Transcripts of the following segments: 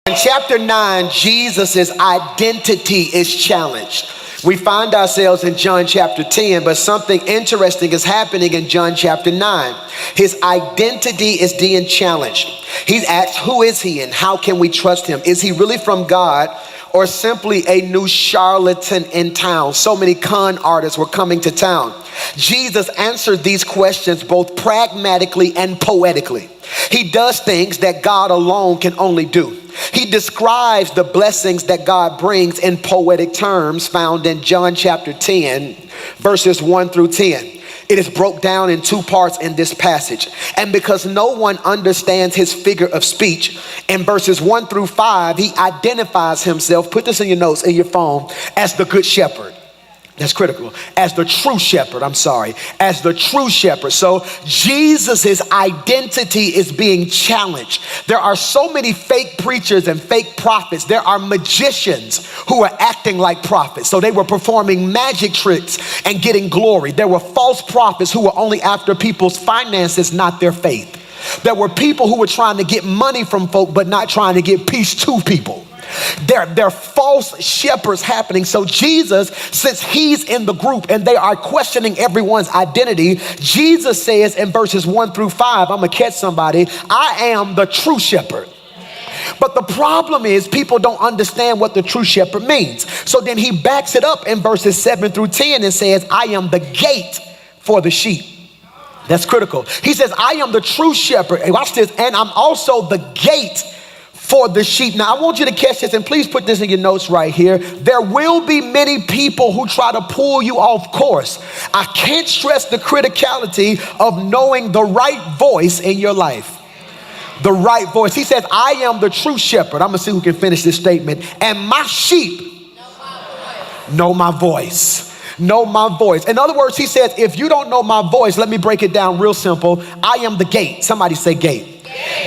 In chapter 9, Jesus' identity is challenged. We find ourselves in John chapter 10, but something interesting is happening in John chapter 9. His identity is being challenged. He's asked, who is he and how can we trust him? Is he really from God or simply a new charlatan in town? So many con artists were coming to town. Jesus answered these questions both pragmatically and poetically. He does things that God alone can only do. He describes the blessings that God brings in poetic terms found in John chapter 10, verses 1 through 10. It is broke down in two parts in this passage. And because no one understands his figure of speech, in verses 1 through 5, he identifies himself, put this in your notes, in your phone, as the good shepherd. That's critical. As the true shepherd, as the true shepherd. So Jesus's identity is being challenged. There are so many fake preachers and fake prophets. There are magicians who are acting like prophets. So they were performing magic tricks and getting glory. There were false prophets who were only after people's finances, not their faith. There were people who were trying to get money from folk, but not trying to get peace to people. There are false shepherds happening. So Jesus, since he's in the group and they are questioning everyone's identity, Jesus says in verses 1 through 5, I'm gonna catch somebody, I am the true shepherd. But the problem is people don't understand what the true shepherd means. So then he backs it up in verses 7 through 10 and says, I am the gate for the sheep. That's critical. He says, I am the true shepherd. And watch this. And I'm also the gate for the sheep. Now, I want you to catch this, and please put this in your notes right here. There will be many people who try to pull you off course. I can't stress the criticality of knowing the right voice in your life. The right voice. He says, I am the true shepherd. I'm gonna see who can finish this statement. And my sheep know my voice. Know my voice. In other words, he says, if you don't know my voice, let me break it down real simple. I am the gate. Somebody say gate.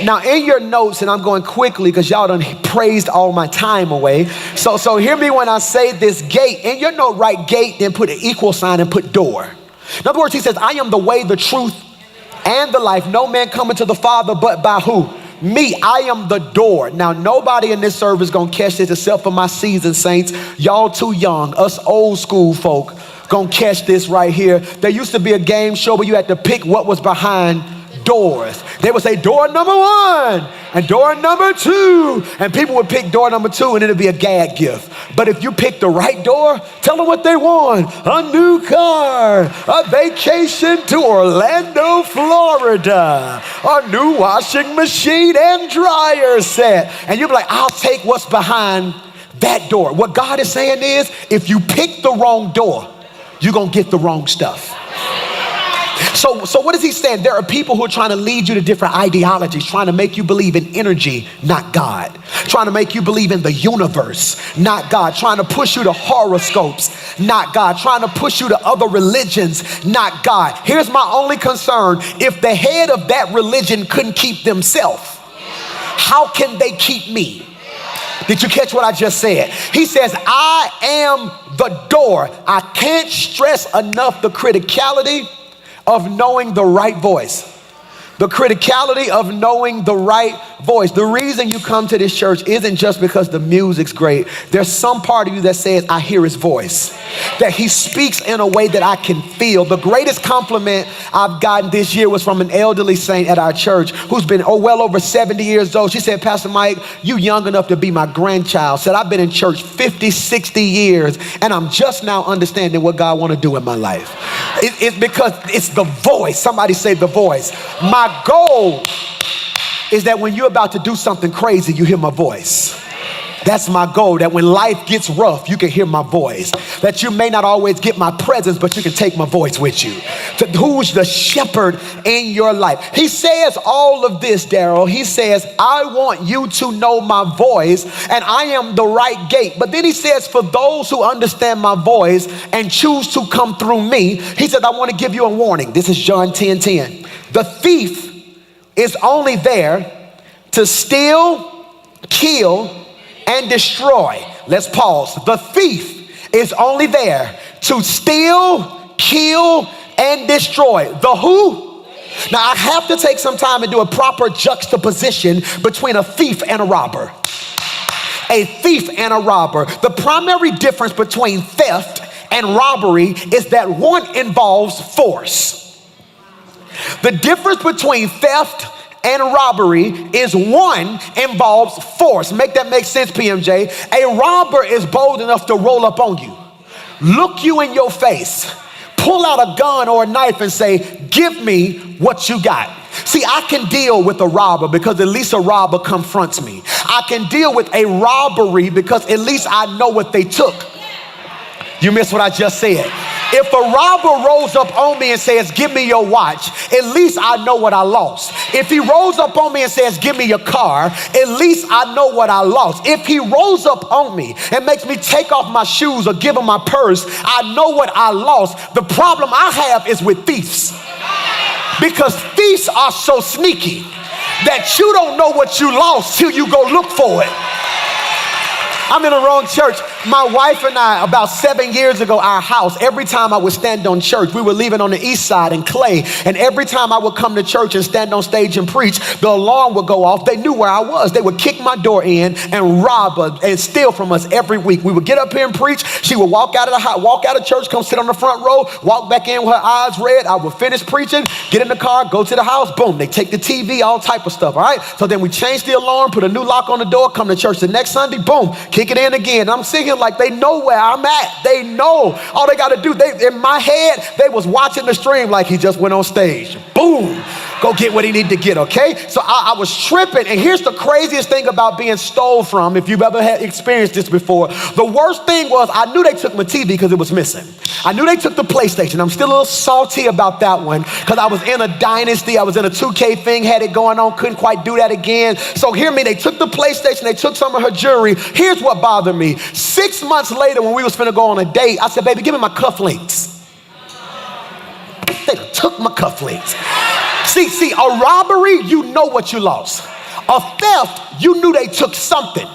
Now in your notes, and I'm going quickly because y'all done praised all my time away. So hear me when I say this gate. In your note, write gate, then put an equal sign and put door. In other words, he says, I am the way, the truth, and the life. No man coming to the Father but by who? Me. I am the door. Now nobody in this service gonna catch this except for my seasoned saints. Y'all too young. Us old school folk gonna catch this right here. There used to be a game show where you had to pick what was behind doors. They would say door number 1 and door number 2, and people would pick door number 2 and it'd be a gag gift. But if you pick the right door, tell them what they want. A new car, a vacation to Orlando, Florida, a new washing machine and dryer set. And you'll be like, I'll take what's behind that door. What God is saying is, if you pick the wrong door, you're gonna get the wrong stuff. So what is he saying? There are people who are trying to lead you to different ideologies, trying to make you believe in energy, not God. Trying to make you believe in the universe, not God. Trying to push you to horoscopes, not God. Trying to push you to other religions, not God. Here's my only concern. If the head of that religion couldn't keep themselves, how can they keep me? Did you catch what I just said? He says, I am the door. I can't stress enough the criticality of knowing the right voice. The criticality of knowing the right voice. The reason you come to this church isn't just because the music's great. There's some part of you that says, I hear his voice. That he speaks in a way that I can feel. The greatest compliment I've gotten this year was from an elderly saint at our church who's been well over 70 years old. She said, Pastor Mike, you young enough to be my grandchild. Said, I've been in church 50, 60 years and I'm just now understanding what God want to do in my life. It's because it's the voice. Somebody say the voice. My goal is that when you're about to do something crazy, you hear my voice. That's my goal, that when life gets rough, you can hear my voice. That you may not always get my presence, but you can take my voice with you. So who's the shepherd in your life? He says all of this, Daryl. He says, I want you to know my voice, and I am the right gate. But then he says, for those who understand my voice and choose to come through me, he said, I want to give you a warning. This is John 10:10. The thief is only there to steal, kill, and destroy. Let's pause. The thief is only there to steal, kill, and destroy. The who? Now I have to take some time and do a proper juxtaposition between a thief and a robber. a thief and a robber. The primary difference between theft and robbery is that one involves force. The difference between theft and robbery is one involves force. Make that make sense, PMJ? A robber is bold enough to roll up on you, look you in your face, pull out a gun or a knife and say, give me what you got. See, I can deal with a robber because at least a robber confronts me. I can deal with a robbery because at least I know what they took. You missed what I just said. If a robber rolls up on me and says, give me your watch, at least I know what I lost. If he rolls up on me and says, give me your car, at least I know what I lost. If he rolls up on me and makes me take off my shoes or give him my purse, I know what I lost. The problem I have is with thieves, because thieves are so sneaky that you don't know what you lost till you go look for it. I'm in the wrong church. My wife and I, about 7 years ago, our house, every time I would stand on church, we were living on the east side in Clay, and every time I would come to church and stand on stage and preach, the alarm would go off. They knew where I was. They would kick my door in and rob us and steal from us every week. We would get up here and preach. She would walk out of the house, walk out of church, come sit on the front row, walk back in with her eyes red. I would finish preaching, get in the car, go to the house, boom, they take the TV, all type of stuff, all right? So then we change the alarm, put a new lock on the door, come to church the next Sunday, boom, kick it in again. I'm sitting here like they know where I'm at. They know. All they got to do, in my head, they was watching the stream like he just went on stage. Boom. Go get what he needed to get, okay? So I was tripping. And here's the craziest thing about being stole from, if you've ever had experienced this before. The worst thing was I knew they took my TV because it was missing. I knew they took the PlayStation. I'm still a little salty about that one because I was in a dynasty. I was in a 2K thing, had it going on, couldn't quite do that again. So hear me, they took the PlayStation, they took some of her jewelry. Here's what bothered me. 6 months later when we was finna go on a date, I said, baby, give me my cufflinks. They took my cufflinks. See, a robbery, you know what you lost. A theft, you knew they took something.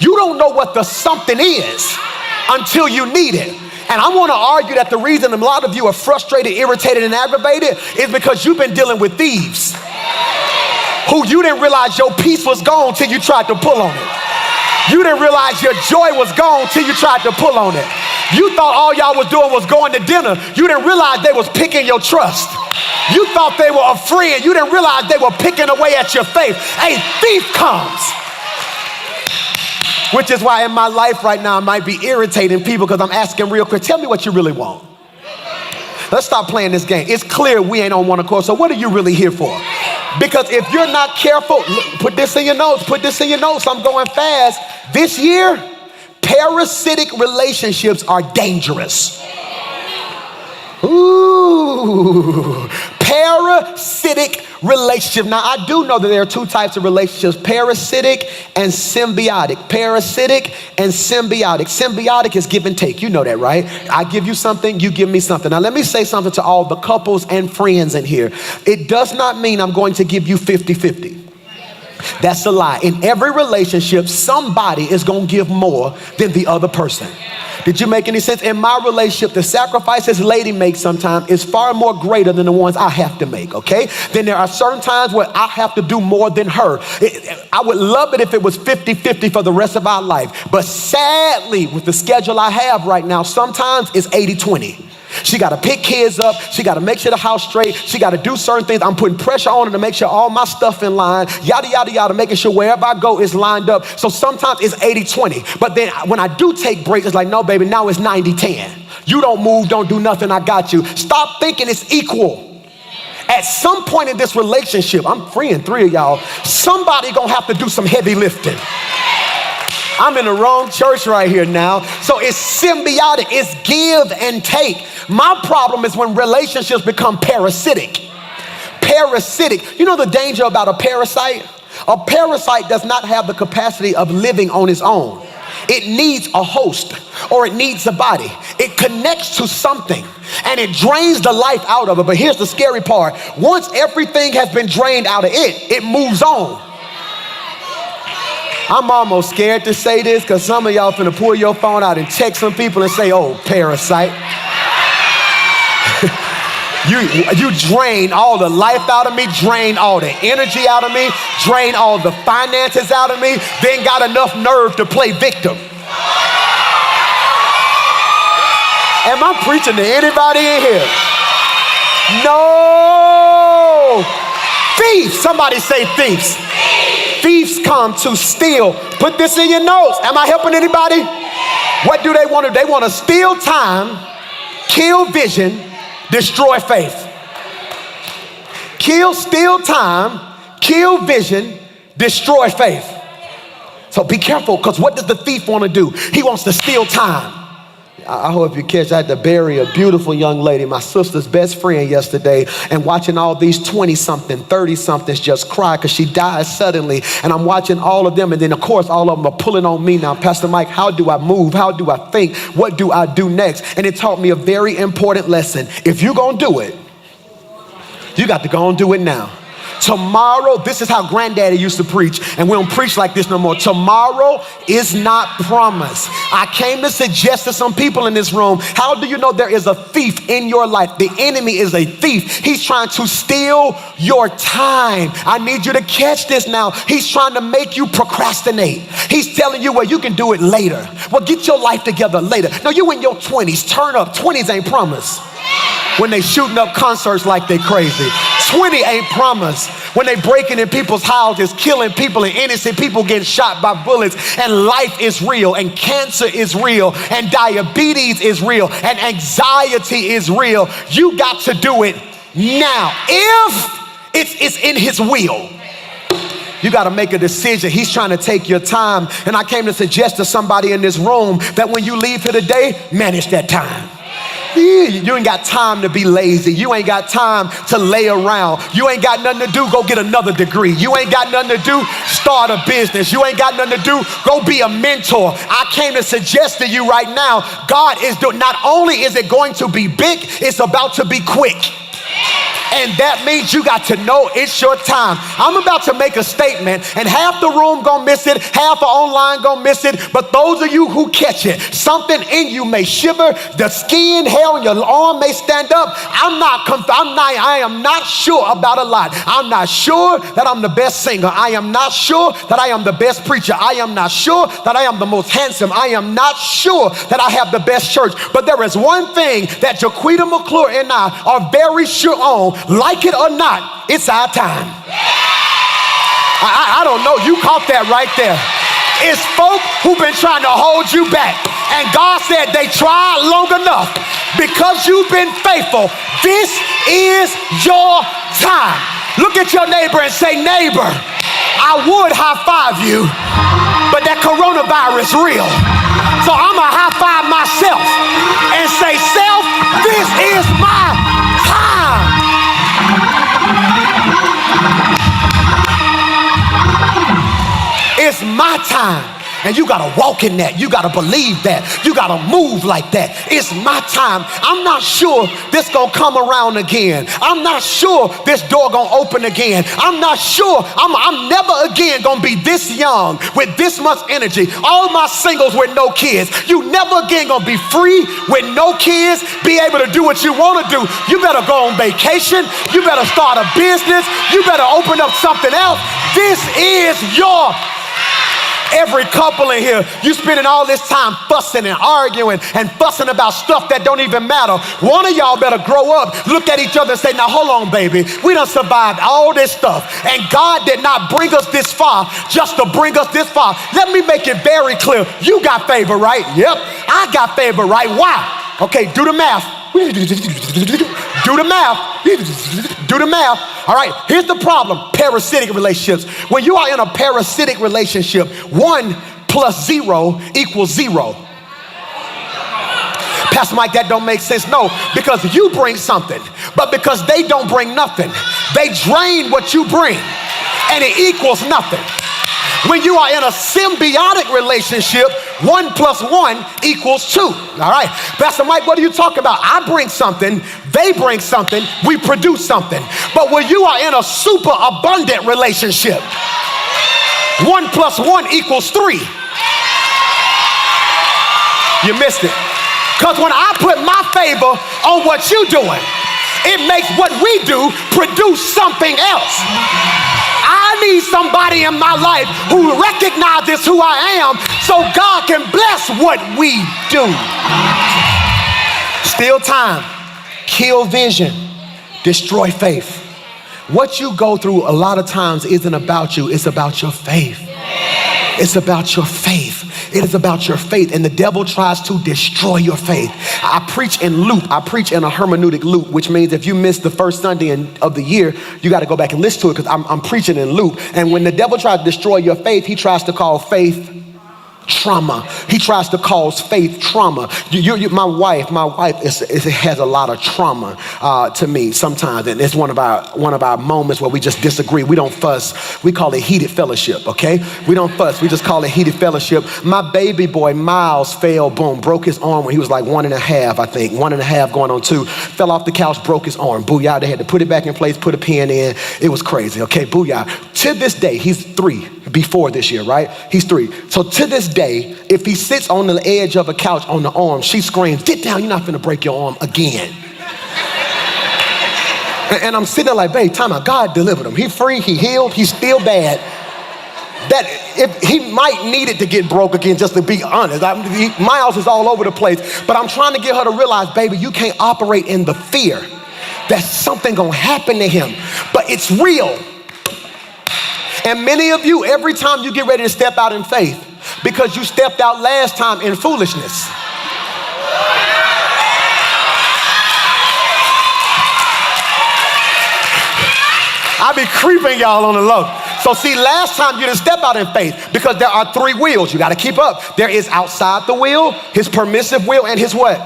You don't know what the something is until you need it. And I want to argue that the reason a lot of you are frustrated, irritated, and aggravated is because you've been dealing with thieves who you didn't realize your peace was gone till you tried to pull on it. You didn't realize your joy was gone till you tried to pull on it. You thought all y'all was doing was going to dinner. You didn't realize they was picking your trust. You thought they were a friend. You didn't realize they were picking away at your faith. A thief comes. Which is why in my life right now I might be irritating people because I'm asking real quick, tell me what you really want. Let's stop playing this game. It's clear we ain't on one accord, so what are you really here for? Because if you're not careful, put this in your notes, I'm going fast. This year, parasitic relationships are dangerous. Ooh, parasitic relationship. Now, I do know that there are two types of relationships, parasitic and symbiotic. Parasitic and symbiotic. Symbiotic is give and take. You know that, right? I give you something, you give me something. Now, let me say something to all the couples and friends in here. It does not mean I'm going to give you 50-50. That's a lie. In every relationship, somebody is going to give more than the other person. Did you make any sense? In my relationship, the sacrifices lady makes sometimes is far more greater than the ones I have to make, okay? Then there are certain times where I have to do more than her. I would love it if it was 50-50 for the rest of our life. But sadly, with the schedule I have right now, sometimes it's 80-20. She got to pick kids up. She got to make sure the house straight. She got to do certain things. I'm putting pressure on her to make sure all my stuff in line, yada, yada, yada, making sure wherever I go is lined up. So sometimes it's 80-20. But then when I do take breaks, it's like, no, baby, now it's 90-10. You don't move, don't do nothing, I got you. Stop thinking it's equal. At some point in this relationship, I'm freeing 3 of y'all, somebody gonna have to do some heavy lifting. I'm in the wrong church right here now. So it's symbiotic, it's give and take. My problem is when relationships become parasitic. Parasitic. You know the danger about a parasite? A parasite does not have the capacity of living on its own. It needs a host or it needs a body. It connects to something and it drains the life out of it. But here's the scary part. Once everything has been drained out of it, it moves on. I'm almost scared to say this because some of y'all finna pull your phone out and text some people and say, oh, parasite. You drain all the life out of me, drain all the energy out of me, drain all the finances out of me, then got enough nerve to play victim. Am I preaching to anybody in here? No. Thieves, somebody say thieves. Thieves come to steal. Put this in your notes. Am I helping anybody? What do they want to do? They want to steal time, kill vision, destroy faith. Steal time, kill vision, destroy faith. So be careful, because what does the thief want to do? He wants to steal time. I hope you catch, I had to bury a beautiful young lady, my sister's best friend yesterday, and watching all these 20-something, 30-somethings just cry because she died suddenly. And I'm watching all of them, and then of course all of them are pulling on me now. Pastor Mike, how do I move? How do I think? What do I do next? And it taught me a very important lesson. If you're gonna do it, you got to go and do it now. Tomorrow, this is how Granddaddy used to preach, and we don't preach like this no more. Tomorrow is not promised. I came to suggest to some people in this room, how do you know there is a thief in your life? The enemy is a thief. He's trying to steal your time. I need you to catch this now. He's trying to make you procrastinate. He's telling you, well, you can do it later. Well, get your life together later. No, you in your 20s, turn up. 20s ain't promised. When they shooting up concerts like they crazy. 20 ain't promised. When they breaking in people's houses, killing people, and innocent people getting shot by bullets, and life is real, and cancer is real, and diabetes is real, and anxiety is real. You got to do it now. If it's in his will. You got to make a decision. He's trying to take your time. And I came to suggest to somebody in this room that when you leave here today, manage that time. You ain't got time to be lazy. You ain't got time to lay around. You ain't got nothing to do, go get another degree. You ain't got nothing to do, start a business. You ain't got nothing to do, go be a mentor. I came to suggest to you right now, God is doing, not only is it going to be big, it's about to be quick. And that means you got to know it's your time. I'm about to make a statement, and half the room gonna miss it, half the online gonna miss it, but those of you who catch it, something in you may shiver, the skin, hair on your arm may stand up. I am not sure about a lot. I'm not sure that I'm the best singer. I am not sure that I am the best preacher. I am not sure that I am the most handsome. I am not sure that I have the best church. But there is one thing that Jaquita McClure and I are very sure on. Like it or not, it's our time. I don't know, you caught that right there. It's folk who've been trying to hold you back, and God said they tried long enough. Because you've been faithful, this is your time. Look at your neighbor and say, neighbor, I would high five you, but that coronavirus real. So I'm gonna high five myself and say, self, this is my time. It's my time. And you gotta walk in that. You gotta believe that. You gotta move like that. It's my time. I'm not sure this gonna come around again. I'm not sure this door gonna open again. I'm not sure. I'm never again gonna be this young with this much energy. All my singles with no kids. You never again gonna be free with no kids, be able to do what you wanna do. You better go on vacation. You better start a business. You better open up something else. This is your Every couple in here, you spending all this time fussing and arguing and fussing about stuff that don't even matter. One of y'all better grow up, look at each other and say, now hold on, baby. We done survived all this stuff, and God did not bring us this far just to bring us this far. Let me make it very clear. You got favor, right? Yep, I got favor, right? Why? Okay, do the math. Do the math. Do the math. All right, here's the problem. Parasitic relationships. When you are in a parasitic relationship, 1 + 0 = 0. Pastor Mike, that don't make sense. No, because you bring something, but because they don't bring nothing, they drain what you bring, and it equals nothing. When you are in a symbiotic relationship, 1 + 1 = 2. All right, Pastor Mike, what are you talking about? I bring something, they bring something, we produce something. But when you are in a super abundant relationship, 1 + 1 = 3. You missed it. Because when I put my favor on what you're doing, It makes what we do produce something else. I need somebody in my life who recognizes who I am so God can bless what we do. Steal time, kill vision, destroy faith. What you go through a lot of times isn't about you, it's about your faith. It's about your faith. It is about your faith, and the devil tries to destroy your faith. I preach in loop. I preach in a hermeneutic loop, which means if you missed the first Sunday of the year, you got to go back and listen to it because I'm preaching in loop. And when the devil tries to destroy your faith, he tries to call faith trauma. He tries to cause faith trauma. My wife has a lot of trauma to me sometimes, and it's one of our moments where we just disagree. We don't fuss. We call it heated fellowship. Okay, we don't fuss. We just call it heated fellowship. My baby boy Miles fell, boom, broke his arm when he was like 1.5, I think, 1.5 going on 2. Fell off the couch, broke his arm. Booyah! They had to put it back in place, put a pin in. It was crazy. Okay, booyah! To this day, he's 3. Before this year, right? He's 3. So to this day, if he sits on the edge of a couch on the arm, she screams, "Get down, you're not finna break your arm again." And I'm sitting there like, babe, time out. God delivered him. He's free, he healed, he's still bad. That if he might need it to get broke again, just to be honest. Miles is all over the place, but I'm trying to get her to realize, baby, you can't operate in the fear that something gonna happen to him, but it's real. And many of you, every time you get ready to step out in faith, because you stepped out last time in foolishness. I be creeping y'all on the low. So see, last time you didn't step out in faith because there are 3 wheels you got to keep up. There is outside the will, his permissive will, and his what?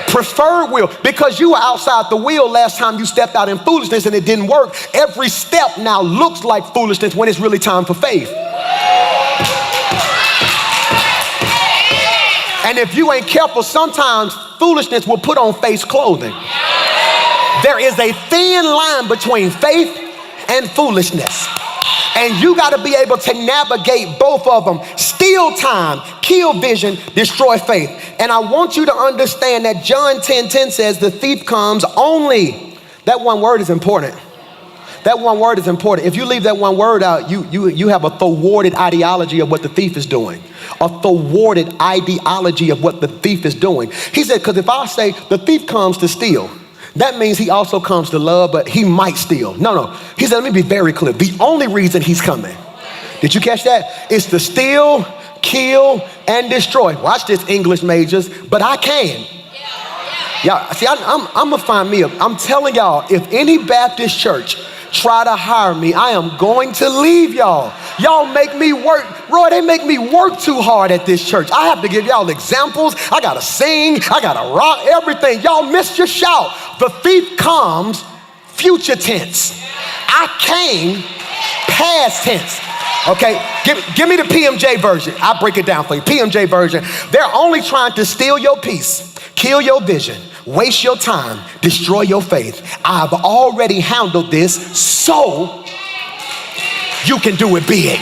Preferred will. Because you were outside the will last time you stepped out in foolishness and it didn't work. Every step now looks like foolishness when it's really time for faith. And if you ain't careful, sometimes foolishness will put on face clothing. There is a thin line between faith and foolishness. And you got to be able to navigate both of them. Steal time, kill vision, destroy faith. And I want you to understand that John 10:10 says the thief comes only. That one word is important. That one word is important. If you leave that one word out, you have a thwarted ideology of what the thief is doing. A thwarted ideology of what the thief is doing. He said, because if I say the thief comes to steal, that means he also comes to love, but he might steal. No. He said, let me be very clear. The only reason he's coming, did you catch that? Is to steal, kill, and destroy. Watch this, English majors, but I can. Y'all, see, I'm gonna find me I'm telling y'all, if any Baptist church try to hire me, I am going to leave y'all. Y'all make me work. Roy, they make me work too hard at this church. I have to give y'all examples. I gotta sing, I gotta rock, everything. Y'all missed your shout. The thief comes, future tense. I came, past tense. Okay, give me the PMJ version. I'll break it down for you. PMJ version. They're only trying to steal your peace, kill your vision, waste your time, destroy your faith. I've already handled this so you can do it big.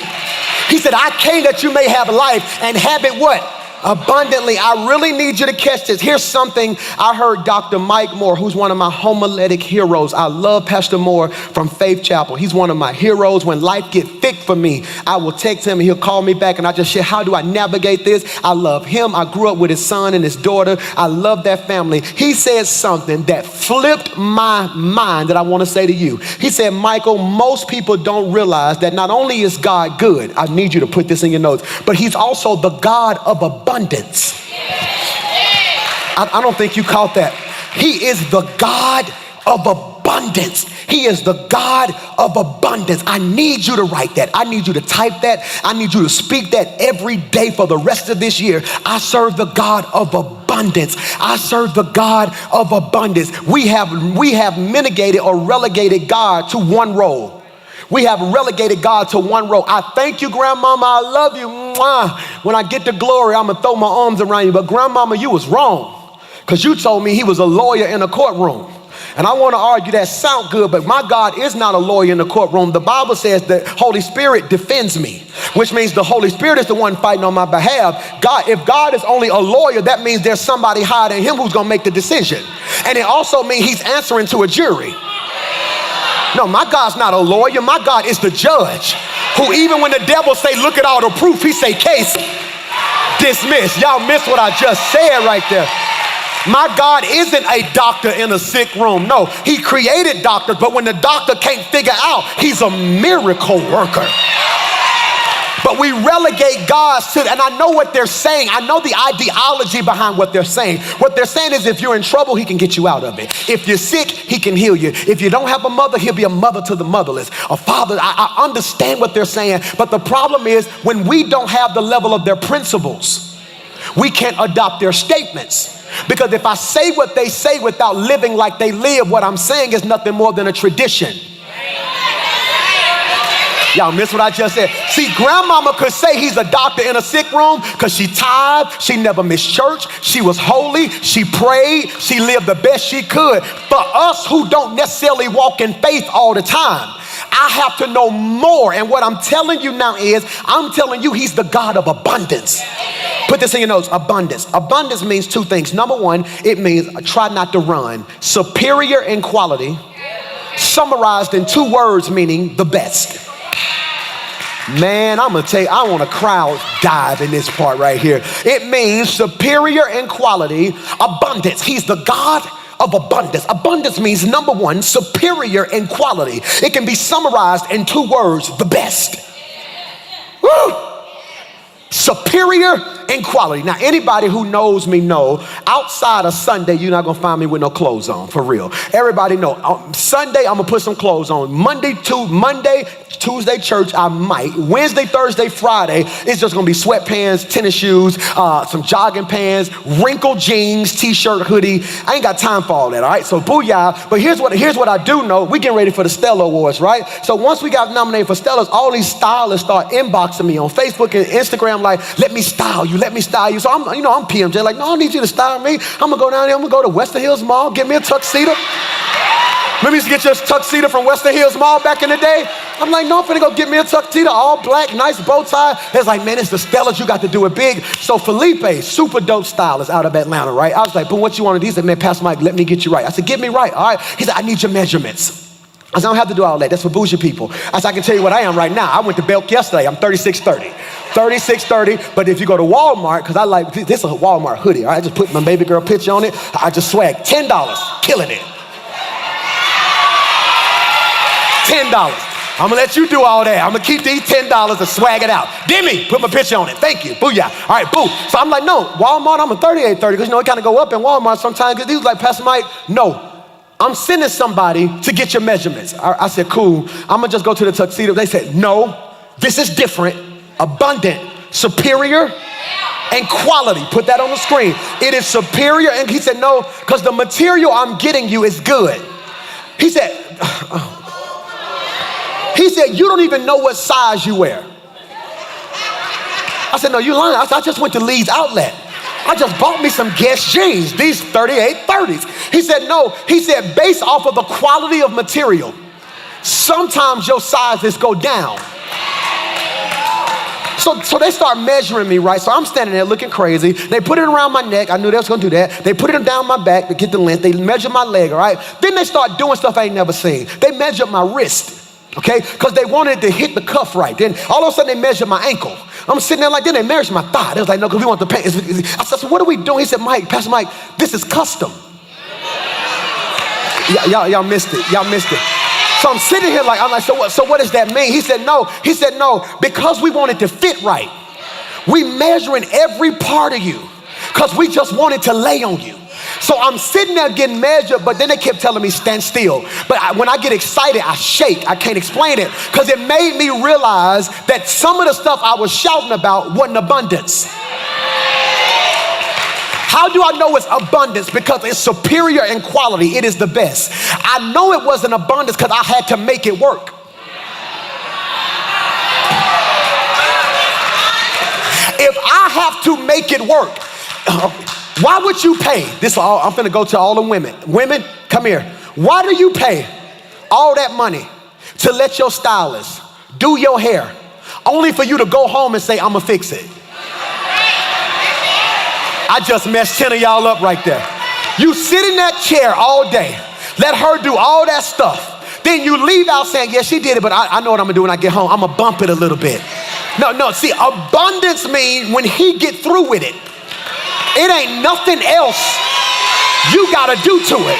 He said, I came that you may have life and have it what? Abundantly. I really need you to catch this. Here's something I heard Dr. Mike Moore, who's one of my homiletic heroes. I love Pastor Moore from Faith Chapel. He's one of my heroes. When life get thick for me, I will text him and he'll call me back and I just share, how do I navigate this? I love him. I grew up with his son and his daughter. I love that family. He said something that flipped my mind that I want to say to you. He said, Michael, most people don't realize that not only is God good, I need you to put this in your notes, but he's also the God of abundance. I don't think you caught that. He is the God of abundance. He is the God of abundance. I need you to write that. I need you to type that. I need you to speak that every day for the rest of this year. I serve the God of abundance. I serve the God of abundance. We have mitigated or relegated God to one role. We have relegated God to one role. I thank you, Grandmama. I love you. Mwah. When I get to glory, I'm going to throw my arms around you. But Grandmama, you was wrong because you told me he was a lawyer in a courtroom. And I want to argue that sound good, but my God is not a lawyer in the courtroom. The Bible says the Holy Spirit defends me, which means the Holy Spirit is the one fighting on my behalf. If God is only a lawyer, that means there's somebody higher than him who's going to make the decision. And it also means he's answering to a jury. No, my God's not a lawyer. My God is the judge who, even when the devil say, look at all the proof, he say, case dismissed. Y'all missed what I just said right there. My God isn't a doctor in a sick room. No, he created doctors, but when the doctor can't figure out, he's a miracle worker. But we relegate God to, and I know what they're saying. I know the ideology behind what they're saying. What they're saying is if you're in trouble, he can get you out of it. If you're sick, he can heal you. If you don't have a mother, he'll be a mother to the motherless. A father, I understand what they're saying, but the problem is when we don't have the level of their principles, we can't adopt their statements. Because if I say what they say without living like they live, what I'm saying is nothing more than a tradition. Y'all miss what I just said. See, grandmama could say he's a doctor in a sick room because she tithed, she never missed church, she was holy, she prayed, she lived the best she could. For us who don't necessarily walk in faith all the time, I have to know more. And what I'm telling you now is, I'm telling you he's the God of abundance. Put this in your notes, abundance. Abundance means two things. Number one, it means try not to run. Superior in quality, summarized in two words meaning the best. Man, I'm gonna tell you, I want to crowd dive in this part right here. It means superior in quality, abundance. He's the God of abundance. Abundance means number one, superior in quality. It can be summarized in two words, the best. Woo! Superior in quality. Now, anybody who knows me know, outside of Sunday, you're not gonna find me with no clothes on, for real. Everybody know, Sunday, I'm gonna put some clothes on. Monday, Tuesday, church, I might. Wednesday, Thursday, Friday, it's just gonna be sweatpants, tennis shoes, some jogging pants, wrinkled jeans, t-shirt, hoodie. I ain't got time for all that, all right? So booyah. But here's what I do know. We getting ready for the Stella Awards, right? So once we got nominated for Stellas, all these stylists start inboxing me on Facebook and Instagram like, let me style you, let me style you. So I'm PMJ, like, no, I need you to style me. I'm gonna go down there, I'm gonna go to Western Hills Mall, get me a tuxedo. Maybe you used to get your tuxedo from Western Hills Mall back in the day. I'm like, no, I'm finna go get me a tuxedo, all black, nice bow tie. It's like, man, it's the Stellas, you got to do it big. So Felipe, super dope stylist out of Atlanta, right? I was like, but what you want to do? He said, man, Pastor Mike, let me get you right. I said, get me right, all right? He said, I need your measurements. I said, I don't have to do all that. That's for bougie people. I said, I can tell you what I am right now. I went to Belk yesterday. I'm 3630. 3630, but if you go to Walmart, because I like, this is a Walmart hoodie, all right? I just put my baby girl picture on it. I just swag $10, killing it. $10. I'm gonna let you do all that. I'm gonna keep these $10 and swag it out. Demi, put my picture on it. Thank you. Booyah. All right, boo. So I'm like, no, Walmart, I'm a 3830, because you know, it kind of go up in Walmart sometimes. Because he was like, Pastor Mike, no. I'm sending somebody to get your measurements. I said, cool. I'm gonna just go to the tuxedo. They said, no, this is different, abundant, superior, and quality. Put that on the screen. It is superior. And he said, no, because the material I'm getting you is good. He said, you don't even know what size you wear. I said, no, you lying. I said, I just went to Lee's Outlet. I just bought me some Guess jeans, these 3830s. He said, no. He said, based off of the quality of material, sometimes your sizes go down. So they start measuring me, right? So I'm standing there looking crazy. They put it around my neck. I knew they was gonna do that. They put it down my back to get the length. They measure my leg, all right? Then they start doing stuff I ain't never seen. They measured my wrist. Okay, because they wanted to hit the cuff right. Then all of a sudden they measured my ankle. I'm sitting there like, then they measured my thigh. They was like, no, because we want the paint. I said, so what are we doing? He said, Mike, Pastor Mike, this is custom. Y'all missed it. Y'all missed it. So I'm sitting here like, I'm like, so what does that mean? He said, no, because we want it to fit right. We measuring every part of you because we just wanted to lay on you. So I'm sitting there getting measured, but then they kept telling me stand still. But when I get excited, I shake. I can't explain it because it made me realize that some of the stuff I was shouting about wasn't abundance. How do I know it's abundance? Because it's superior in quality. It is the best. I know it wasn't abundance because I had to make it work. If I have to make it work, why would you pay? I'm finna go to all the women. Women, come here. Why do you pay all that money to let your stylist do your hair only for you to go home and say, I'm gonna fix it? I just messed 10 of y'all up right there. You sit in that chair all day, let her do all that stuff. Then you leave out saying, yeah, she did it, but I know what I'm gonna do when I get home. I'm gonna bump it a little bit. No, see, abundance means when he get through with it, it ain't nothing else you gotta do to it.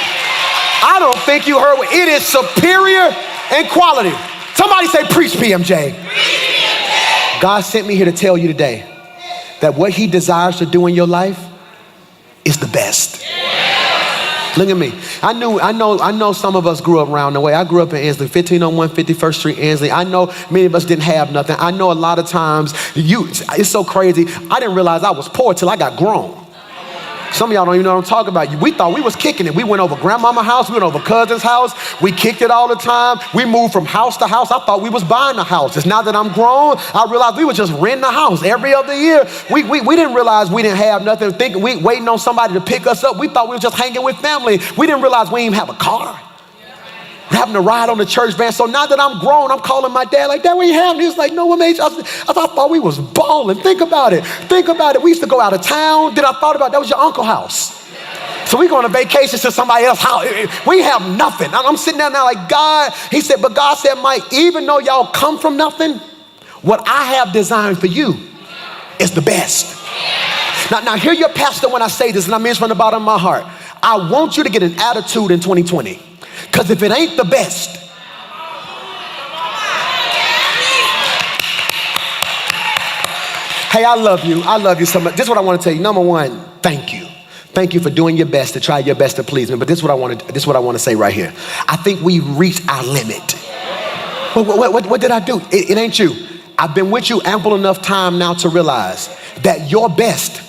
I don't think you heard what it is, superior in quality. Somebody say, preach, PMJ. God sent me here to tell you today that what he desires to do in your life is the best. Look at me. I know some of us grew up around the way. I grew up in Ansley, 1501 51st Street, Ansley. I know many of us didn't have nothing. I know a lot of times, it's so crazy. I didn't realize I was poor till I got grown. Some of y'all don't even know what I'm talking about. We thought we was kicking it. We went over grandmama's house. We went over cousin's house. We kicked it all the time. We moved from house to house. I thought we was buying a house. It's now that I'm grown, I realized we were just renting a house every other year. We didn't realize we didn't have nothing. Thinking we waiting on somebody to pick us up. We thought we were just hanging with family. We didn't realize we didn't even have a car. We're having to ride on the church van. So now that I'm grown, I'm calling my dad like, Dad, what you having? He was like, no, what made you? I thought we was balling. Think about it. We used to go out of town. Then I thought about that was your uncle's house. So we going on vacation to somebody else's house. We have nothing. I'm sitting down now like, God, he said, but God said, Mike, even though y'all come from nothing, what I have designed for you is the best. Now hear your pastor when I say this, and I mean this from the bottom of my heart. I want you to get an attitude in 2020. Because if it ain't the best, hey, I love you. I love you so much. This is what I want to tell you. Number one, thank you. Thank you for doing your best to try your best to please me. But this is what I want to say right here. I think we've reached our limit. What did I do? It ain't you. I've been with you ample enough time now to realize that your best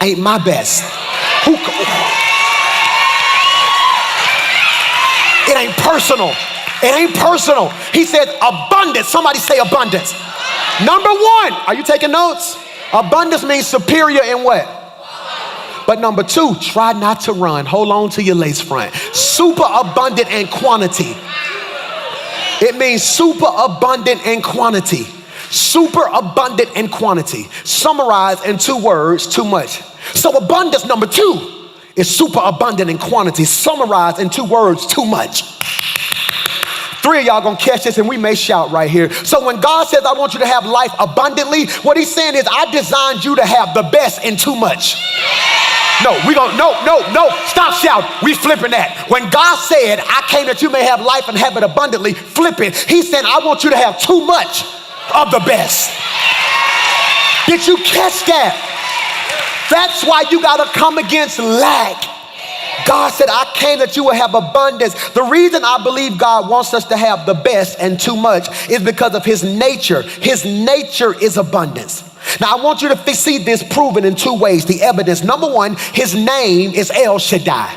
ain't my best. It ain't personal. It ain't personal. He said abundance. Somebody say abundance. Number one, are you taking notes? Abundance means superior in what? But number two, try not to run. Hold on to your lace front. Super abundant in quantity. It means super abundant in quantity. Super abundant in quantity. Summarized in 2 words, too much. So abundance number two is super abundant in quantity. Summarized in 2 words, too much. 3 of y'all gonna catch this and we may shout right here. So when God says, I want you to have life abundantly, what he's saying is, I designed you to have the best in too much. No, stop shouting. We flipping that. When God said, I came that you may have life and have it abundantly, flip it. He said, I want you to have too much of the best. Did you catch that? That's why you gotta come against lack. God said, I came that you will have abundance. The reason I believe God wants us to have the best and too much is because of his nature. His nature is abundance. Now, I want you to see this proven in 2 ways, the evidence. Number one, his name is El Shaddai.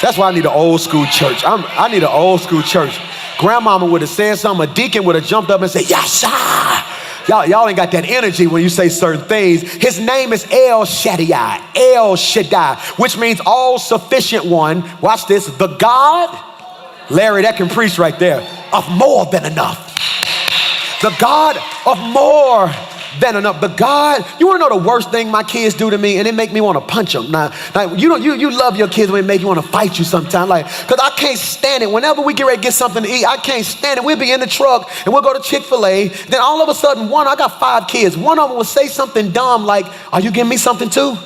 That's why I need an old school church. I need an old school church. Grandmama would have said something, a deacon would have jumped up and said, Yasha. Y'all ain't got that energy when you say certain things. His name is El Shaddai, El Shaddai, which means all sufficient one. Watch this, the God, Larry, that can preach right there, of more than enough. The God of more than enough. The God, you wanna know the worst thing my kids do to me? And it make me wanna punch them. Now you love your kids when it make you wanna fight you sometimes. Like, cause I can't stand it. Whenever we get ready to get something to eat, I can't stand it. We'll be in the truck and we'll go to Chick-fil-A. Then all of a sudden, I got 5 kids. One of them will say something dumb like, are you giving me something too?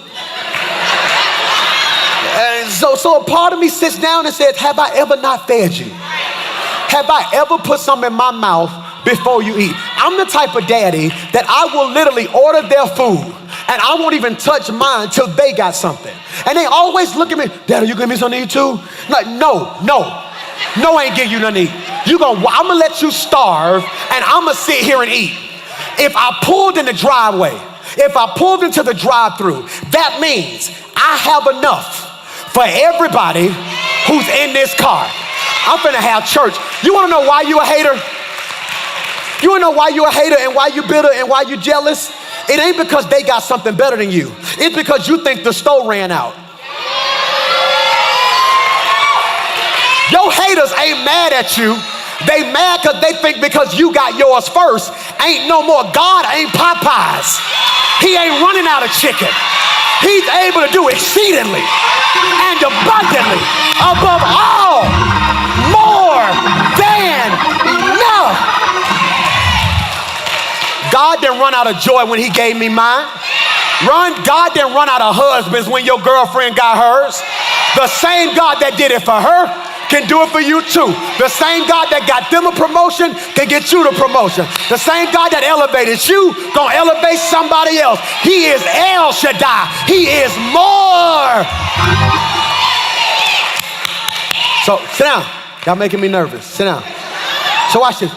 And so a part of me sits down and says, have I ever not fed you? Have I ever put something in my mouth before you eat? I'm the type of daddy that I will literally order their food and I won't even touch mine till they got something. And they always look at me, Dad, are you giving me something to eat too? Like, no, I ain't give you nothing to eat. I'm gonna let you starve and I'm gonna sit here and eat. If I pulled in the driveway, if I pulled into the drive-through, that means I have enough for everybody who's in this car. I'm finna have church. You wanna know why you a hater? You wanna know why you a hater and why you bitter and why you jealous? It ain't because they got something better than you. It's because you think the store ran out. Your haters ain't mad at you. They mad because they think because you got yours first, ain't no more. God ain't Popeyes. He ain't running out of chicken. He's able to do exceedingly and abundantly above all, more than enough. God didn't run out of joy when he gave me mine. God didn't run out of husbands when your girlfriend got hers. The same God that did it for her can do it for you too. The same God that got them a promotion can get you the promotion. The same God that elevated you gonna elevate somebody else. He is El Shaddai. He is more. So sit down. Y'all making me nervous. Sit down. So watch this.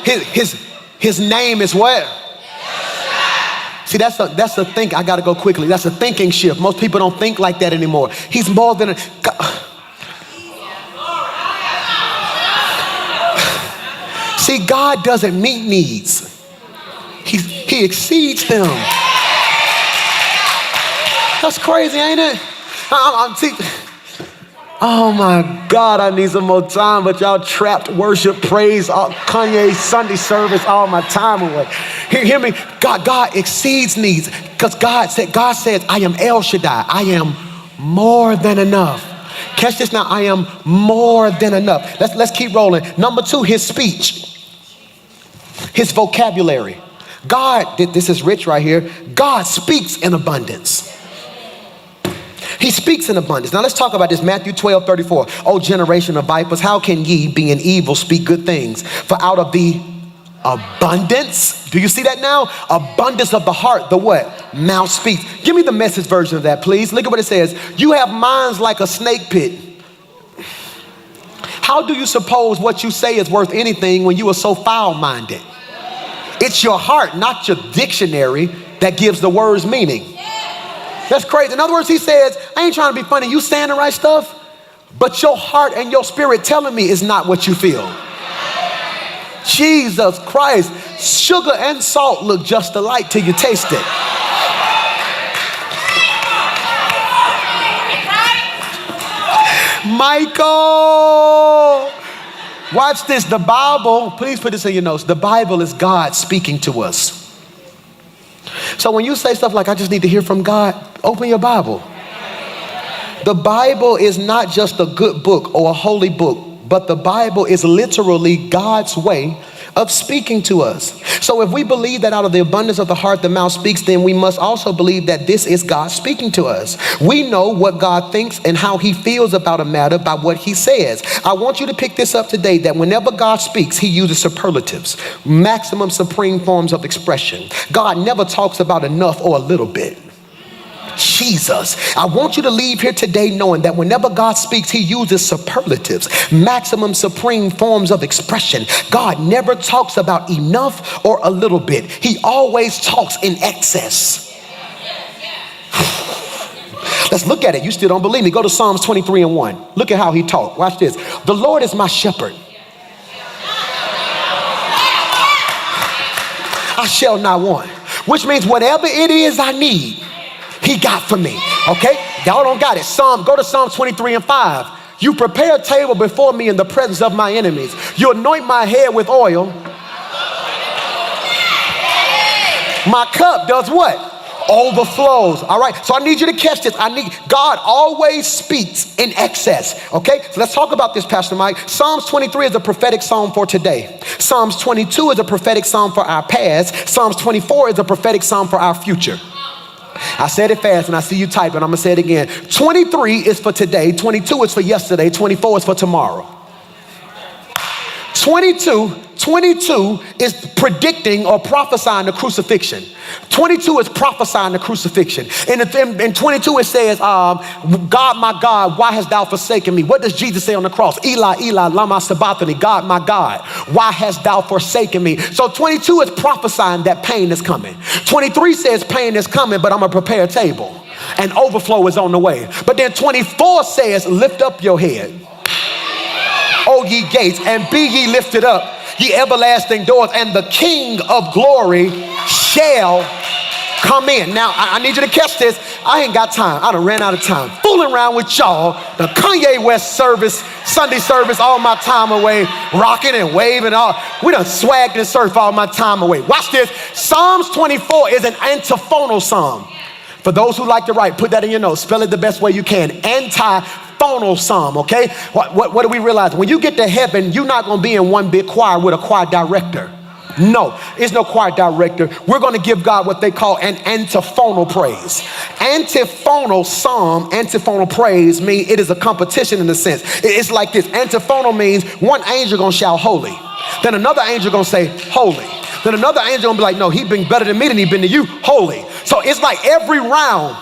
His name is what? See, that's a think. I gotta go quickly. That's a thinking shift. Most people don't think like that anymore. He's more than a. See, God doesn't meet needs. He exceeds them. That's crazy, ain't it? Oh my God, I need some more time, but y'all trapped worship, praise, Kanye Sunday service, all my time away. Hear me? God exceeds needs because God says, I am El Shaddai. I am more than enough. Catch this now. I am more than enough. Let's keep rolling. Number 2, his speech. His vocabulary. God, this is rich right here. God speaks in abundance. He speaks in abundance. Now let's talk about this. Matthew 12:34. O generation of vipers, how can ye, being evil, speak good things? For out of the abundance, do you see that now? Abundance of the heart, the what? Mouth speaks. Give me the Message version of that, please. Look at what it says. You have minds like a snake pit. How do you suppose what you say is worth anything when you are so foul-minded? It's your heart, not your dictionary, that gives the words meaning. That's crazy. In other words, he says, I ain't trying to be funny. You saying the right stuff, but your heart and your spirit telling me is not what you feel. Jesus Christ. Sugar and salt look just alike till you taste it. Michael, watch this. The Bible, please put this in your notes. The Bible is God speaking to us. So when you say stuff like, I just need to hear from God, open your Bible. The Bible is not just a good book or a holy book, but the Bible is literally God's way of speaking to us. So if we believe that out of the abundance of the heart the mouth speaks, then we must also believe that this is God speaking to us. We know what God thinks and how he feels about a matter by what he says. I want you to pick this up today, that whenever God speaks, he uses superlatives, maximum supreme forms of expression. God never talks about enough or a little bit. Jesus, I want you to leave here today knowing that whenever God speaks, he uses superlatives, maximum supreme forms of expression. God never talks about enough or a little bit. He always talks in excess. Let's look at it. You still don't believe me. Go to Psalms 23:1. Look at how he talked. Watch this. The Lord is my shepherd. I shall not want. Which means whatever it is I need, he got for me. Okay? Y'all don't got it. Go to Psalm 23:5. You prepare a table before me in the presence of my enemies. You anoint my head with oil. My cup does what? Overflows. All right. So I need you to catch this. God always speaks in excess. Okay. So let's talk about this, Pastor Mike. Psalms 23 is a prophetic psalm for today. Psalms 22 is a prophetic psalm for our past. Psalms 24 is a prophetic psalm for our future. I said it fast and I see you typing. I'm going to say it again. 23 is for today. 22 is for yesterday. 24 is for tomorrow. 22 is predicting or prophesying the crucifixion. 22 is prophesying the crucifixion. In 22 it says, God, my God, why hast thou forsaken me? What does Jesus say on the cross? Eli, Eli, lama sabachthani. God, my God, why hast thou forsaken me? So 22 is prophesying that pain is coming. 23 says pain is coming, but I'm going to prepare a table. And overflow is on the way. But then 24 says, lift up your head, O ye gates, and be ye lifted up, ye everlasting doors, and the King of glory shall come in. Now, I need you to catch this. I ain't got time. I done ran out of time fooling around with y'all. The Kanye West service Sunday service all my time away, rocking and waving. We done swagged and surfed all my time away. Watch this. Psalms 24 is an antiphonal psalm. For those who like to write, put that in your notes. Spell it the best way you can. Antiphonal psalm, okay? What do we realize? When you get to heaven, you're not going to be in one big choir with a choir director. No, it's no choir director. We're going to give God what they call an antiphonal praise. Antiphonal psalm, antiphonal praise means it is a competition in a sense. It's like this. Antiphonal means one angel going to shout holy. Then another angel going to say holy. Then another angel going to be like, no, he been better than me than he been to you. Holy. So it's like every round.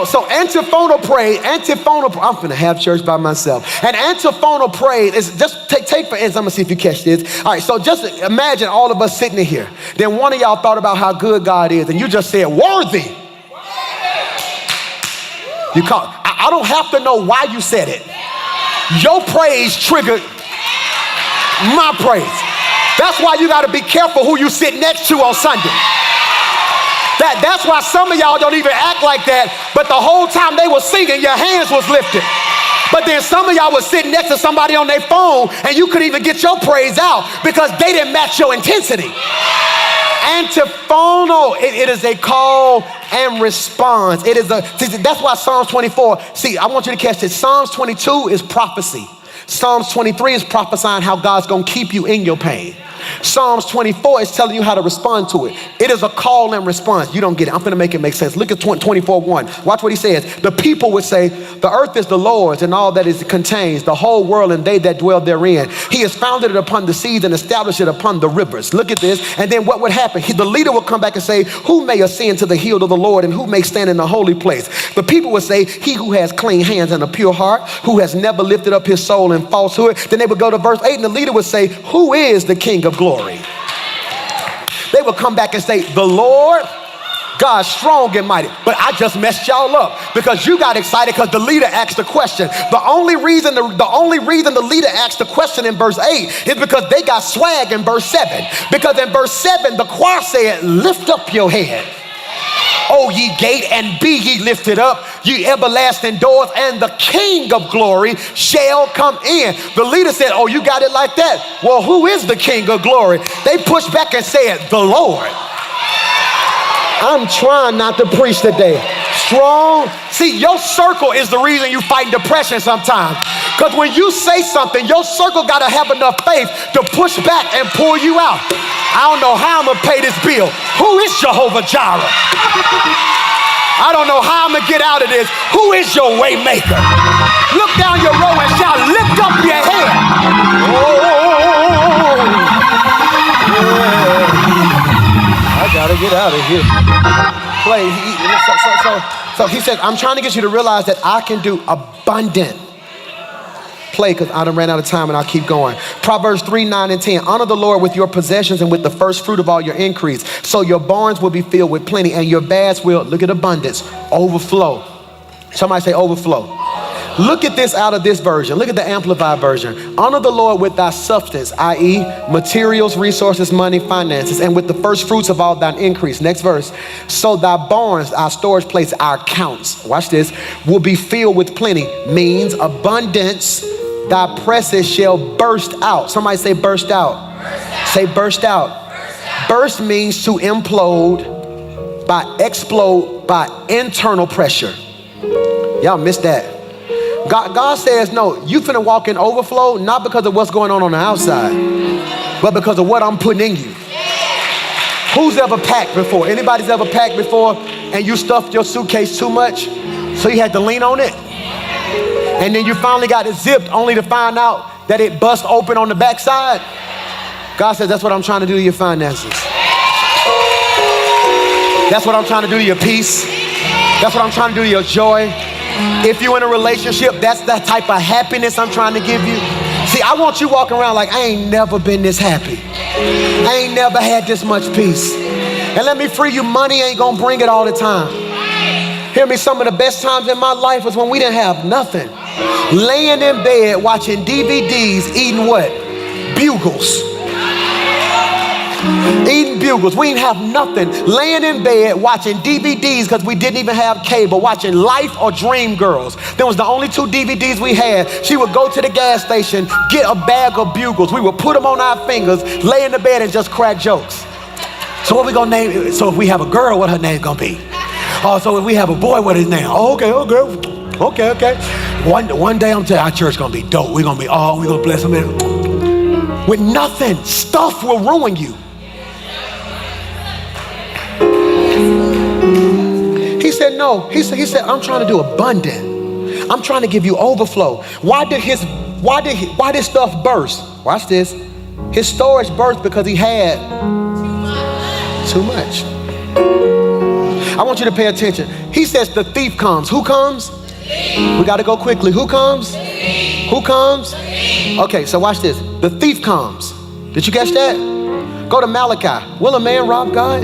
So antiphonal praise, I'm finna have church by myself. An antiphonal praise is just take for instance, I'm gonna see if you catch this. All right, so just imagine all of us sitting in here. Then one of y'all thought about how good God is, and you just said, worthy. I don't have to know why you said it. Your praise triggered my praise. That's why you gotta be careful who you sit next to on Sunday. That's why some of y'all don't even act like that, but the whole time they were singing, your hands was lifted. But then some of y'all was sitting next to somebody on their phone and you couldn't even get your praise out because they didn't match your intensity. Antiphonal, it is a call and response. That's why Psalms 24, I want you to catch this. Psalms 22 is prophecy. Psalms 23 is prophesying how God's gonna keep you in your pain. Psalms 24 is telling you how to respond to it. It is a call and response. You don't get it. I'm going to make it make sense. Look at 24:1. Watch what he says. The people would say, the earth is the Lord's and all that it contains, the whole world and they that dwell therein. He has founded it upon the seas and established it upon the rivers. Look at this. And then what would happen? The leader would come back and say, who may ascend to the hill of the Lord and who may stand in the holy place? The people would say, he who has clean hands and a pure heart, who has never lifted up his soul in falsehood. Then they would go to verse 8 and the leader would say, who is the King of glory? They would come back and say, the Lord God strong and mighty. But I just messed y'all up because you got excited because the leader asked the question. The only reason the leader asked the question in verse 8 is because they got swag in verse 7. Because in verse 7, the choir said, lift up your head, O ye gate, and be ye lifted up, ye everlasting doors, and the King of glory shall come in. The leader said, oh, you got it like that? Well, who is the King of glory? They pushed back and said, the Lord. I'm trying not to preach today. Strong. See, your circle is the reason you fight depression sometimes. Because when you say something, your circle got to have enough faith to push back and pull you out. I don't know how I'm going to pay this bill. Who is Jehovah Jireh? I don't know how I'm going to get out of this. Who is your way maker? Look down your row and shout, lift up your head. Oh, yeah. I got to get out of here. Play. So he said, I'm trying to get you to realize that I can do abundant. Play, because I done ran out of time and I'll keep going. Proverbs 3:9-10. Honor the Lord with your possessions and with the first fruit of all your increase. So your barns will be filled with plenty and your baths will, look at abundance, overflow. Somebody say overflow. Look at this out of this version. Look at the Amplified version. Honor the Lord with thy substance, i.e. materials, resources, money, finances, and with the first fruits of all thine increase. Next verse. So thy barns, our storage place, our accounts, watch this, will be filled with plenty. Means abundance. Thy presses shall burst out. Somebody say burst out. Burst out. Say burst out. Burst out. Burst means to implode, by explode, by internal pressure. Y'all missed that. God says, no, you finna walk in overflow, not because of what's going on the outside, but because of what I'm putting in you. Who's ever packed before? Anybody's ever packed before and you stuffed your suitcase too much, so you had to lean on it? And then you finally got it zipped only to find out that it bust open on the backside? God says, that's what I'm trying to do to your finances. That's what I'm trying to do to your peace. That's what I'm trying to do to your joy. If you're in a relationship, that's that type of happiness I'm trying to give you. See, I want you walking around like, I ain't never been this happy. I ain't never had this much peace. And let me free you, money ain't gonna bring it all the time. Hear me, some of the best times in my life was when we didn't have nothing. Laying in bed, watching DVDs, eating what? Bugles. Eating Bugles. We didn't have nothing. Laying in bed watching DVDs because we didn't even have cable, watching Life or Dream Girls. That was the only 2 DVDs we had. She would go to the gas station, get a bag of Bugles. We would put them on our fingers, lay in the bed and just crack jokes. So what we gonna name it? So if we have a girl, what her name gonna be? Oh, so if we have a boy, what his name? Oh, okay. One day I'm telling you, our church gonna be dope. We're gonna bless them in. With nothing, stuff will ruin you. He said, no. He said, I'm trying to do abundant. I'm trying to give you overflow. Why did stuff burst? Watch this. His storage burst because he had too much. I want you to pay attention. He says the thief comes. Who comes? We got to go quickly. Who comes? Who comes? Okay, so watch this. The thief comes. Did you catch that? Go to Malachi. Will a man rob God?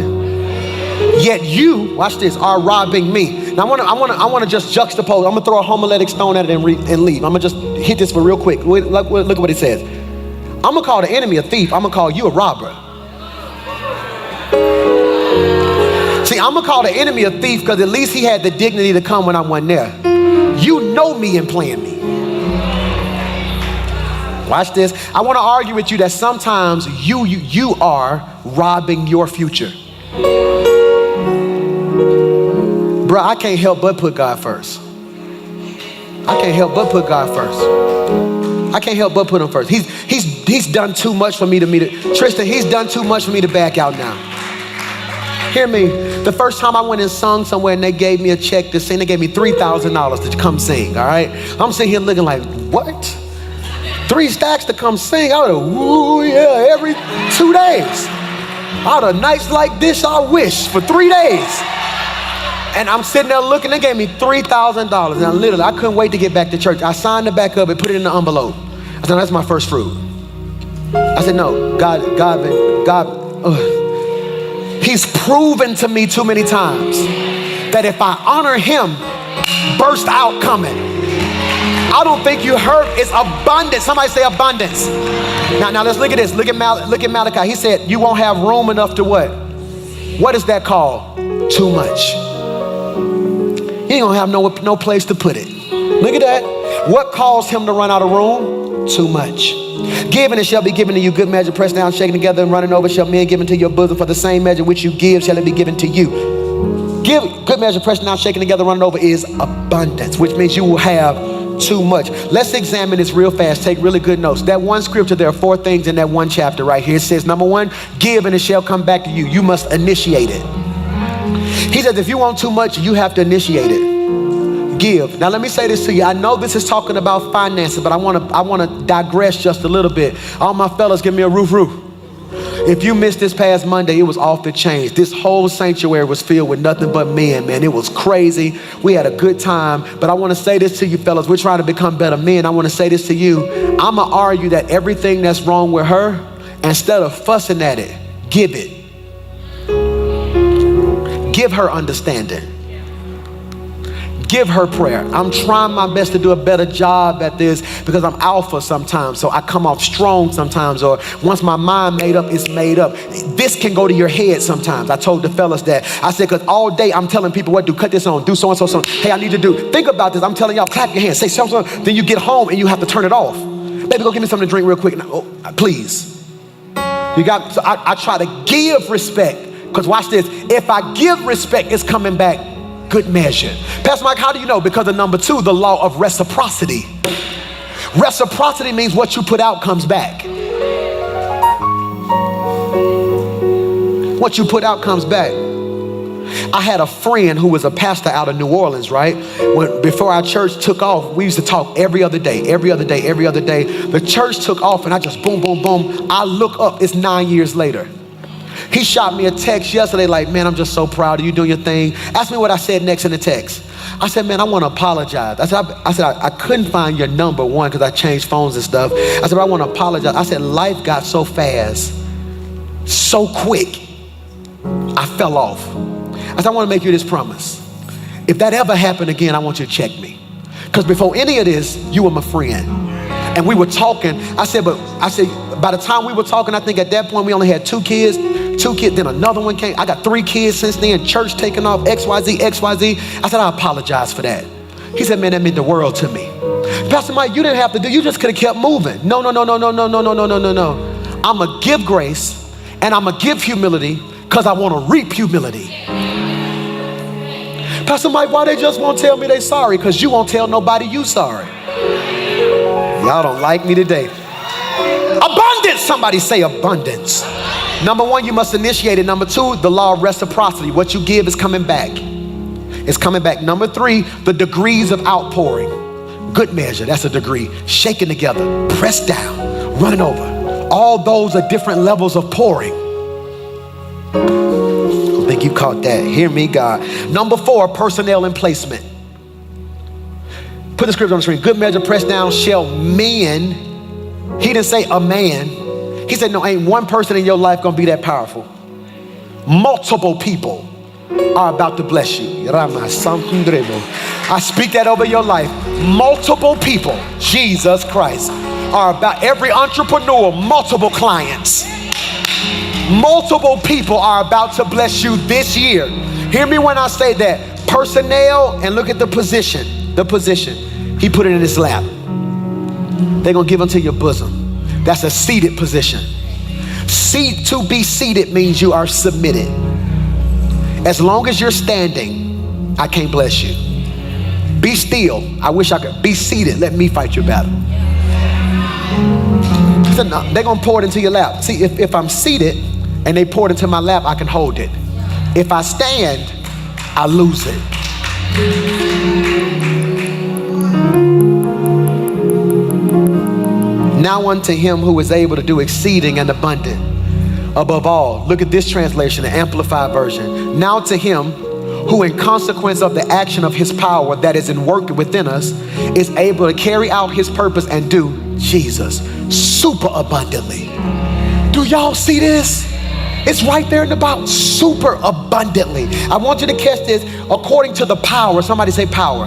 Yet you, watch this, are robbing me. Now I want to just juxtapose. I'm gonna throw a homiletic stone at it and leave. I'm gonna just hit this for real quick. Look at what it says. I'm gonna call the enemy a thief. I'm gonna call you a robber. See, I'm gonna call the enemy a thief because at least he had the dignity to come when I wasn't there. You know me and playing me. Watch this. I want to argue with you that sometimes you are robbing your future. Bro, I can't help but put God first. I can't help but put God first. I can't help but put him first. He's done too much for me to Tristan, he's done too much for me to back out now. Hear me. The first time I went and sung somewhere and they gave me a check to sing, they gave me $3,000 to come sing, all right? I'm sitting here looking like, what? 3 stacks to come sing? I would have, ooh, yeah, every 2 days. Out of nights like this, I wish, for 3 days. And I'm sitting there looking, they gave me $3,000. Now literally, I couldn't wait to get back to church. I signed the back up and put it in the envelope. I said, that's my first fruit. I said, no, God, he's proven to me too many times that if I honor him, burst out coming. I don't think you heard, it's abundance. Somebody say abundance. Now let's look at this. Look at Malachi. He said, you won't have room enough to what? What is that called? Too much. You ain't gonna have no place to put it. Look at that. What caused him to run out of room? Too much. Give and it shall be given to you. Good measure, pressed down, shaken together, and running over shall men give into your bosom. For the same measure which you give shall it be given to you. Give, good measure, pressed down, shaken together, running over is abundance, which means you will have too much. Let's examine this real fast. Take really good notes. That one scripture, there are 4 things in that one chapter right here. It says, number 1, give and it shall come back to you. You must initiate it. He says, if you want too much, you have to initiate it. Give. Now let me say this to you. I know this is talking about finances, but I want to digress just a little bit. All my fellas, give me a roof. If you missed this past Monday, it was off the chains. This whole sanctuary was filled with nothing but men, man. It was crazy. We had a good time. But I want to say this to you fellas. We're trying to become better men. I want to say this to you. I'm going to argue that everything that's wrong with her, instead of fussing at it, give it. Give her understanding. Give her prayer. I'm trying my best to do a better job at this because I'm alpha sometimes. So I come off strong sometimes, or once my mind made up, it's made up. This can go to your head sometimes. I told the fellas that. I said, because all day I'm telling people what to do. Cut this on, do so-and-so, so. Hey, I need to do. Think about this. I'm telling y'all, clap your hands, say something. Then you get home and you have to turn it off. Baby, go get me something to drink real quick. Oh, please. You got, so I try to give respect. Because watch this. If I give respect, it's coming back. Good measure. Pastor Mike, how do you know? Because of number 2, the law of reciprocity. Reciprocity means what you put out comes back. What you put out comes back. I had a friend who was a pastor out of New Orleans, right? Before our church took off, we used to talk every other day. The church took off and I just boom, boom, boom. I look up, it's 9 years later. He shot me a text yesterday like, man, I'm just so proud of you doing your thing. Ask me what I said next in the text. I said, man, I want to apologize. I said, I couldn't find your number, one, because I changed phones and stuff. I said, I want to apologize. I said, life got so fast, so quick, I fell off. I said, I want to make you this promise. If that ever happened again, I want you to check me. Because before any of this, you were my friend. And we were talking. I said, by the time we were talking, I think at that point we only had two kids, then another one came. I got 3 kids since then, church taking off, XYZ. I said, I apologize for that. He said, man, that meant the world to me. Pastor Mike, you didn't have to do, you just could have kept moving. No. I'm going to give grace and I'm going to give humility because I want to reap humility. Pastor Mike, why they just won't tell me they sorry? Because you won't tell nobody you sorry. Y'all don't like me today. Abundance, somebody say abundance. Number 1, you must initiate it. Number 2, the law of reciprocity. What you give is coming back. It's coming back. Number 3, the degrees of outpouring. Good measure, that's a degree. Shaken together, pressed down, running over. All those are different levels of pouring. I think you caught that. Hear me, God. Number 4, personnel and placement. Put the scripture on the screen. Good measure, pressed down, shall men. He didn't say a man. He said, no, ain't one person in your life gonna be that powerful. Multiple people are about to bless you. I speak that over your life. Multiple people, Jesus Christ, are about, every entrepreneur, multiple clients. Multiple people are about to bless you this year. Hear me when I say that. Personnel, and look at the position. The position. He put it in his lap. They're gonna give unto your bosom. That's a seated position. To be seated means you are submitted. As long as you're standing, I can't bless you. Be still. I wish I could. Be seated. Let me fight your battle. He said, no, they're gonna pour it into your lap. See, if I'm seated and they pour it into my lap, I can hold it. If I stand, I lose it. Now unto him who is able to do exceeding and abundant above all. Look at this translation, the Amplified version. Now to him who in consequence of the action of his power that is in work within us is able to carry out his purpose and do, Jesus, super abundantly. Do y'all see this? It's right there in the Bible, super abundantly. I want you to catch this. According to the power, somebody say power.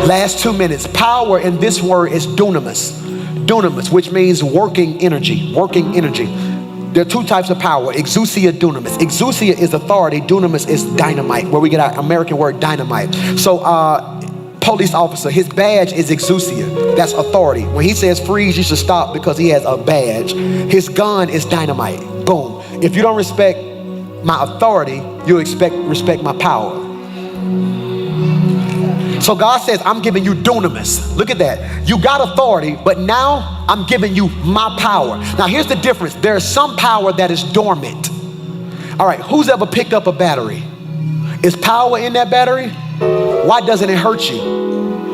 Last 2 minutes. Power in this word is dunamis. Dunamis, which means working energy, There are 2 types of power, exousia, dunamis. Exousia is authority, dunamis is dynamite, where we get our American word dynamite. So police officer, his badge is exousia, that's authority. When he says freeze, you should stop because he has a badge. His gun is dynamite, boom. If you don't respect my authority, you'll respect my power. So God says, I'm giving you dunamis. Look at that. You got authority, but now I'm giving you my power. Now here's the difference. There's some power that is dormant. All right, who's ever picked up a battery? Is power in that battery? Why doesn't it hurt you?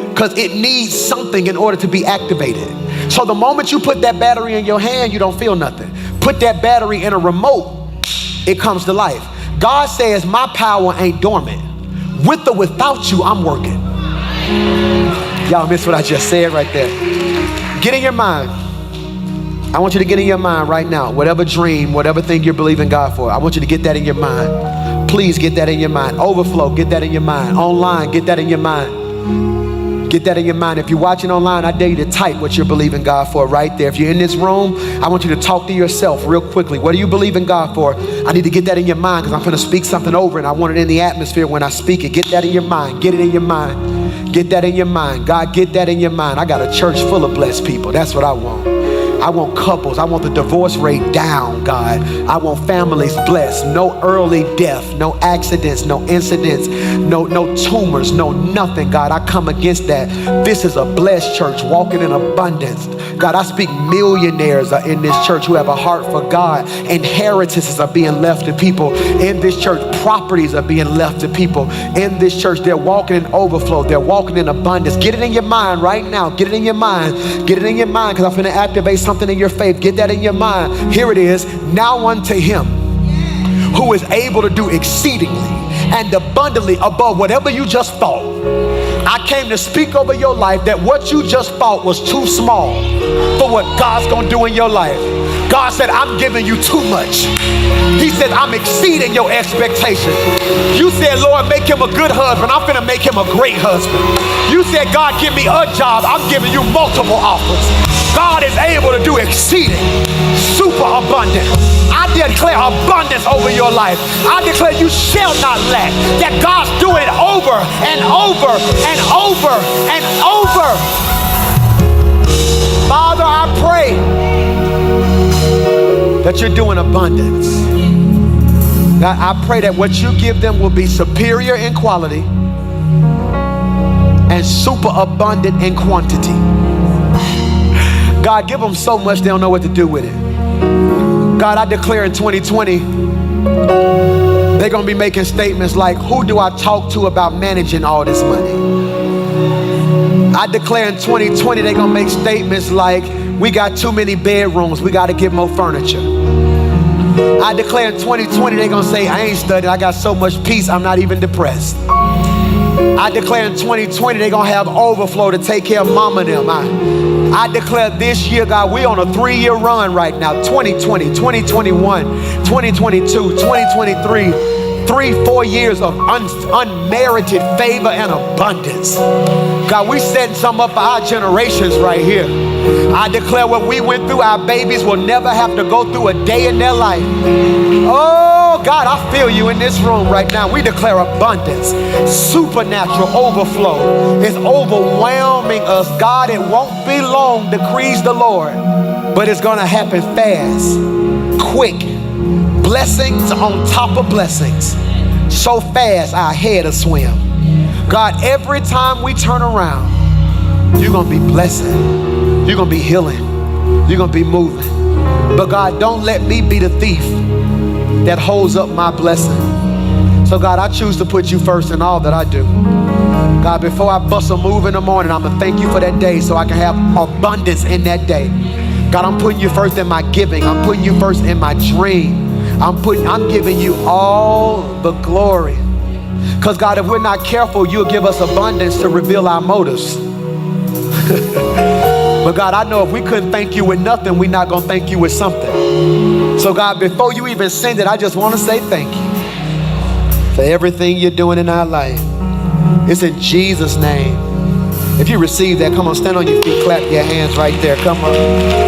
Because it needs something in order to be activated. So the moment you put that battery in your hand, you don't feel nothing. Put that battery in a remote, it comes to life. God says my power ain't dormant. With or without you, I'm working. Y'all missed what I just said right there. Get in your mind. I want you to get in your mind right now. Whatever dream, whatever thing you're believing God for, I want you to get that in your mind. Please get that in your mind. Overflow, get that in your mind. Online, get that in your mind. Get that in your mind. If you're watching online, I dare you to type what you're believing God for right there. If you're in this room, I want you to talk to yourself real quickly. What are you believing God for? I need to get that in your mind because I'm going to speak something over and I want it in the atmosphere when I speak it. Get that in your mind. Get it in your mind. Get that in your mind. God, get that in your mind. I got a church full of blessed people. That's what I want. I want couples. I want the divorce rate down, God. I want families blessed. No early death, no accidents, no incidents, no tumors, no nothing, God. I come against that. This is a blessed church walking in abundance. God, I speak millionaires are in this church who have a heart for God. Inheritances are being left to people in this church. Properties are being left to people in this church. They're walking in overflow. They're walking in abundance. Get it in your mind right now. Get it in your mind. Get it in your mind because I'm going to activate something in your faith. Get that in your mind. Here it is. Now unto him who is able to do exceedingly and abundantly above whatever you just thought. I came to speak over your life that what you just thought was too small for what God's gonna do in your life. God said, I'm giving you too much. He said, I'm exceeding your expectation. You said, Lord, make him a good husband. I'm finna make him a great husband. You said, God, give me a job. I'm giving you multiple offers. God is able to do exceeding, super abundant. I declare abundance over your life. I declare you shall not lack. That God's doing it over and over and over and over. Father, I pray that you're doing abundance. God, I pray that what you give them will be superior in quality and super abundant in quantity. God, give them so much they don't know what to do with it. God, I declare in 2020, they're going to be making statements like, who do I talk to about managing all this money? I declare in 2020, they're going to make statements like, we got too many bedrooms, we got to get more furniture. I declare in 2020, they're going to say, I ain't studying, I got so much peace, I'm not even depressed. I declare in 2020, they're going to have overflow to take care of mama and them. I declare this year, God, we're on a 3-year run right now. 2020, 2021, 2022, 2023. 3-4 years of unmerited favor and abundance. God, we setting some up for our generations right here. I declare what we went through, our babies will never have to go through a day in their life. Oh, God, I feel you in this room right now. We declare abundance, supernatural overflow. It's overwhelming us. God, it won't be long, decrees the Lord, but it's going to happen fast, quick. Blessings on top of blessings. So fast, our head will swim. God, every time we turn around, you're going to be blessing. You're going to be healing. You're going to be moving. But God, don't let me be the thief that holds up my blessing. So God, I choose to put you first in all that I do. God, before I bust a move in the morning, I'm going to thank you for that day so I can have abundance in that day. God, I'm putting you first in my giving. I'm putting you first in my dream. I'm giving you all the glory. Because God, if we're not careful, you'll give us abundance to reveal our motives. But God, I know if we couldn't thank you with nothing, we're not going to thank you with something. So God, before you even send it, I just want to say thank you for everything you're doing in our life. It's in Jesus' name. If you receive that, come on, stand on your feet, clap your hands right there. Come on.